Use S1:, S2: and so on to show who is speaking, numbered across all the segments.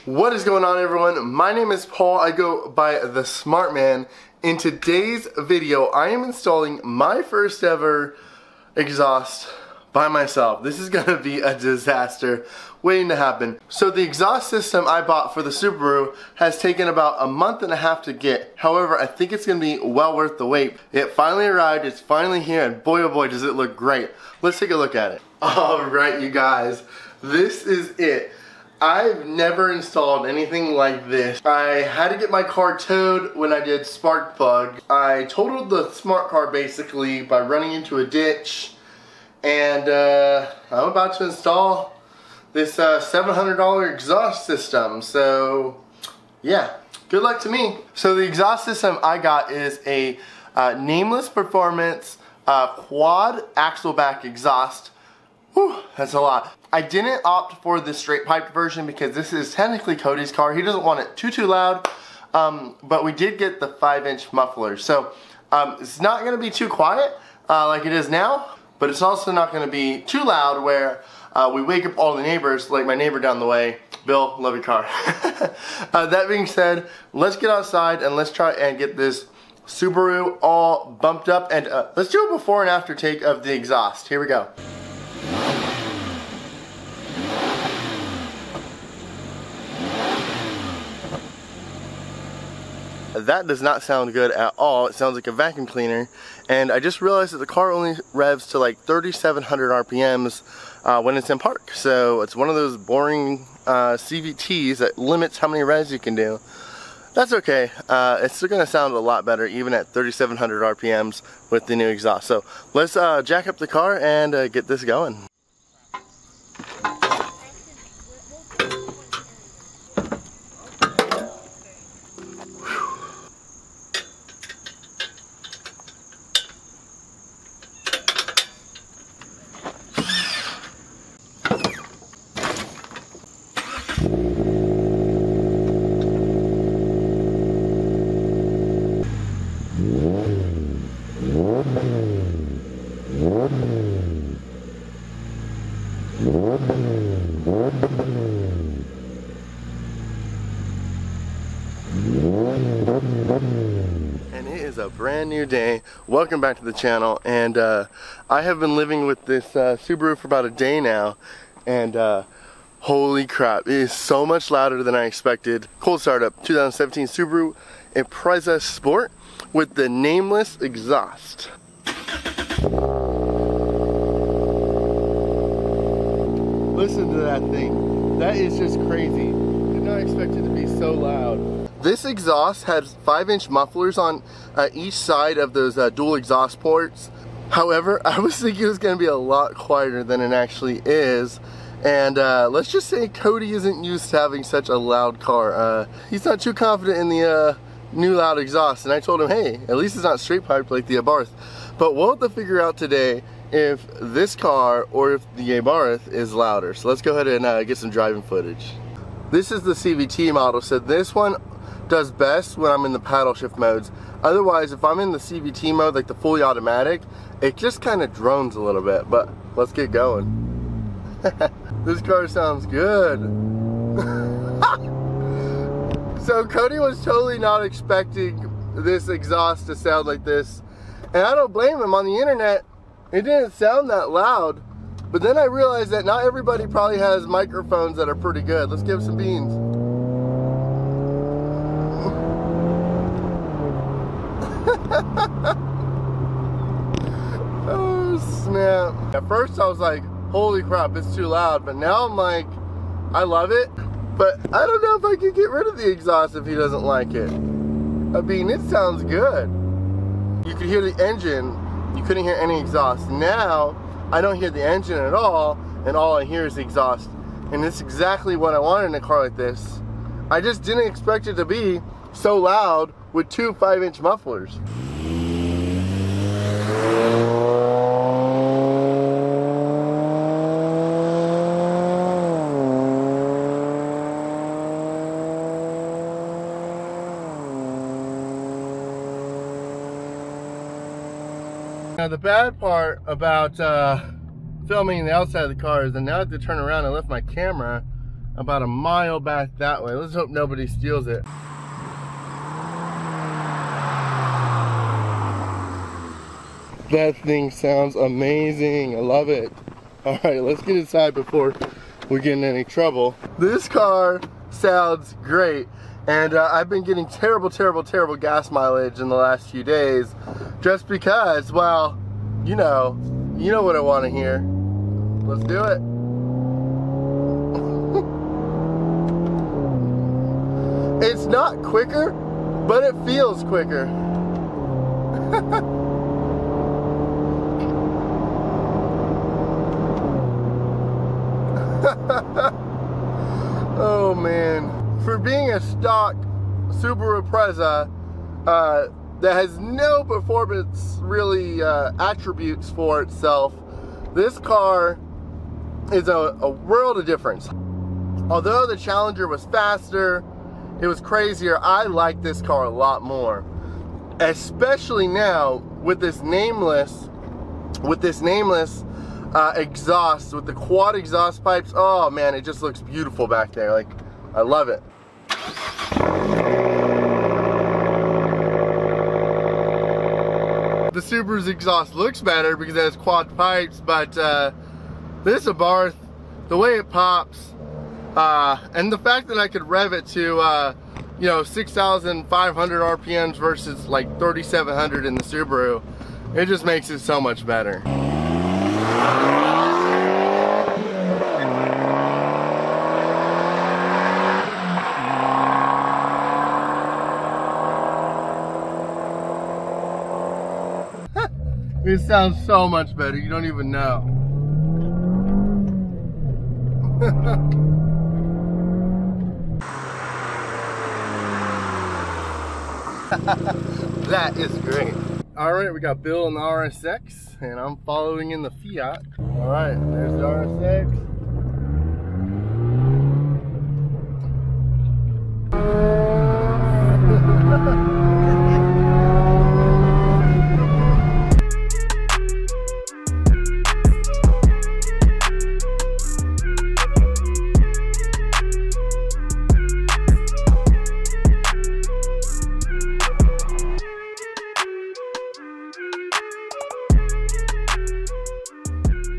S1: What is going on, everyone? My name is Paul. I go by the Smrtman. In today's video, I am installing my first ever exhaust by myself. This is gonna be a disaster waiting to happen. So the exhaust system I bought for the Subaru has taken about a month and a half to get. However, I think it's gonna be well worth the wait. It finally arrived, it's finally here, and boy oh boy does it look great. Let's take a look at it. Alright, you guys, this is it. I've never installed anything like this. I had to get my car towed when I did spark plug. I totaled the smart car basically by running into a ditch, and I'm about to install this $700 exhaust system. So yeah, good luck to me. So the exhaust system I got is a Nameless Performance quad axle back exhaust. Whew, that's a lot. I didn't opt for the straight piped version because this is technically Cody's car. He doesn't want it too loud, but we did get the 5-inch muffler. So it's not going to be too quiet like it is now, but it's also not going to be too loud where we wake up all the neighbors, like my neighbor down the way. Bill, love your car. That being said, let's get outside and let's try and get this Subaru all bumped up, and let's do a before and after take of the exhaust. Here we go. That does not sound good at all. It sounds like a vacuum cleaner, and I just realized that the car only revs to like 3,700 RPMs when it's in park. So it's one of those boring CVTs that limits how many revs you can do. That's okay. It's still going to sound a lot better even at 3,700 RPMs with the new exhaust. So let's jack up the car and get this going. And it is a brand new day. Welcome back to the channel, and I have been living with this Subaru for about a day now, and holy crap, it is so much louder than I expected. Cold startup 2017 Subaru Impreza Sport with the Nameless exhaust. Listen to that thing. That is just crazy. Did not expect it to be so loud. This exhaust has 5-inch mufflers on each side of those dual exhaust ports. However, I was thinking it was going to be a lot quieter than it actually is. And let's just say Cody isn't used to having such a loud car. He's not too confident in the new loud exhaust. And I told him, hey, at least it's not straight piped like the Abarth. But we'll have to figure out today if this car or if the Abarth is louder. So let's go ahead and get some driving footage. This is the CVT model, so this one does best when I'm in the paddle shift modes. Otherwise, if I'm in the CVT mode, like the fully automatic, it just kind of drones a little bit. But let's get going. This car sounds good. So Cody was totally not expecting this exhaust to sound like this, and I don't blame him. On the internet, it didn't sound that loud, but then I realized that not everybody probably has microphones that are pretty good. Let's give some beans. Oh snap. At first I was like, holy crap, it's too loud, but now I'm like, I love it, but I don't know if I can get rid of the exhaust if he doesn't like it. I mean, it sounds good. You could hear the engine, you couldn't hear any exhaust. Now I don't hear the engine at all, and all I hear is the exhaust. And it's exactly what I wanted in a car like this. I just didn't expect it to be so loud with two 5-inch mufflers. Now the bad part about filming the outside of the car is that now I have to turn around and lift my camera about a mile back that way. Let's hope nobody steals it. That thing sounds amazing. I love it. All right, let's get inside before we get in any trouble. This car sounds great, and I've been getting terrible gas mileage in the last few days, just because, well, you know what I want to hear. Let's do it. It's not quicker, but it feels quicker. Oh man, for being a stock Subaru Impreza that has no performance really attributes for itself, this car is a world of difference. Although the Challenger was faster, it was crazier, I like this car a lot more. Especially now with this Nameless exhaust, with the quad exhaust pipes. Oh man, it just looks beautiful back there. Like, I love it. The Subaru's exhaust looks better because it has quad pipes, but this Abarth, the way it pops, and the fact that I could rev it to you know, 6,500 RPMs versus like 3,700 in the Subaru, it just makes it so much better. It sounds so much better, you don't even know. That is great. Alright, we got Bill in the RSX, and I'm following in the Fiat. Alright, there's the RSX.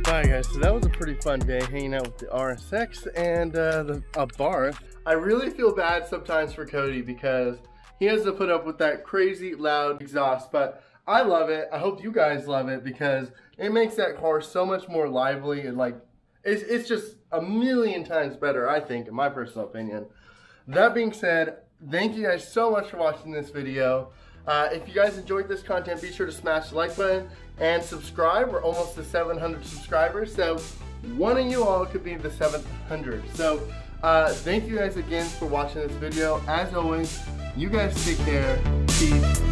S1: Alright guys, so that was a pretty fun day hanging out with the RSX and the Abarth. I really feel bad sometimes for Cody because he has to put up with that crazy loud exhaust, but I love it. I hope you guys love it because it makes that car so much more lively, and like it's just a million times better, I think, in my personal opinion. That being said, thank you guys so much for watching this video. If you guys enjoyed this content, be sure to smash the like button and subscribe. We're almost to 700 subscribers, so one of you all could be the 700. So thank you guys again for watching this video. As always, you guys take care. Peace.